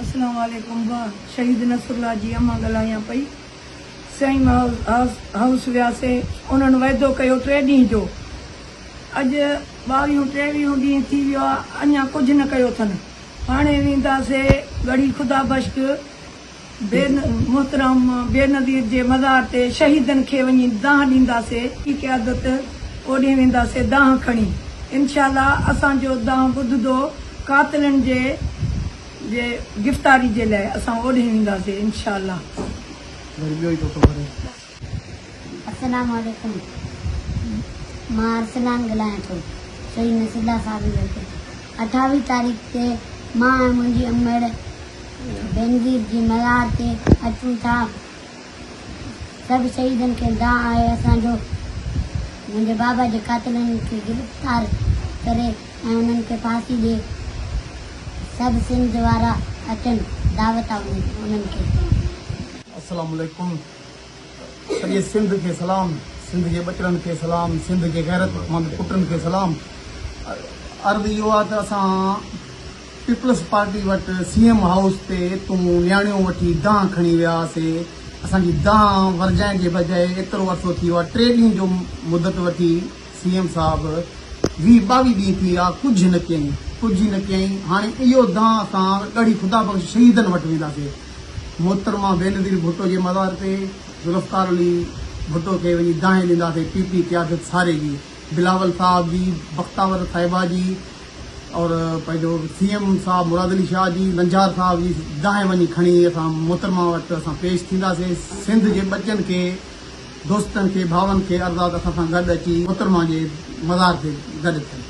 अस्सलाम वालेकुम। शहीद नसरुल्लाह जी अम्मा ॻाल्हायां पई। साईं हाउस वियासीं, उन्हनि वाइदो कयो 3 ॾींहं जो। अॼु 22-23 ॾींहं थी वियो आहे, अञा कुझु न कयो अथनि। हाणे वेंदासीं गढ़ी ख़ुदा बश्क मोहतरम बेनज़ीर जे मज़ार ते, शहीदनि खे वञी दाह ॾींदासीं की क़यादत, ओॾे वेंदासीं दाह खणी। इंशाअल्लाह असांजो दाह ॿुधंदो कातिलनि जे गिरफ़्तारी जे लाइ असां ओॾे वेंदासीं इंशाअल्लाह। अस्सलाम वालेकुम। मां अरसलान ॻाल्हायां थो, शहीद नसरुल्लाह साहिब ते 28 तारीख़ ते मां ऐं मुंहिंजी अमड़ बेनज़ीर जी मज़ार ते अचूं था। सभु शहीदनि खे दाह आहे असांजो, मुंहिंजे बाबा जे कातिलनि खे गिरफ़्तार करे ऐं उन्हनि खे फांसी ॾे। सभु सिंध वारा अचनि, दावत आहे उन्हनि खे। अस्सलाम वालेकुम। सॼे सिंध खे सलाम, सिंध जे ॿचड़नि खे सलाम, सिंध जे गैरतमंद पुटनि खे सलाम। अर्ज़ु इहो आहे त असां पीपल्स पार्टी वटि CM हाउस ते तूं नियाणियूं वठी दाह खणी वियासीं। असांजी दाह वरजाइण जे बजाए एतिरो अरसो थी वियो आहे, 3 ॾींहं जो मुदत वठी CM साहिबु 20-22 ॾींहं थी विया, कुझु न कयईं। हाणे इहो दाह असां ॻढ़ी ख़ुदा बख़्श शहीदनि वटि वेंदासीं। मोहतरमा बेनज़ीर भुट्टो जे मज़ार ते ज़ुल्फ़कार अली भुट्टो खे वञी दाह ॾींदासीं, PP क़यादत सारे जी, बिलावल साहिब जी, बख़्तावर साहिबा जी और पंहिंजो CM साहिबु मुराद अली शाह जी, लंजार साहिब जी दाह वञी खणी असां मोहतरमा वटि असां पेश थींदासीं। सिंध जे बचनि खे, दोस्तनि खे, भावनि खे अर्दाद असां सां गॾु अची मोहतरमा जे मज़ार ते गॾु थियनि।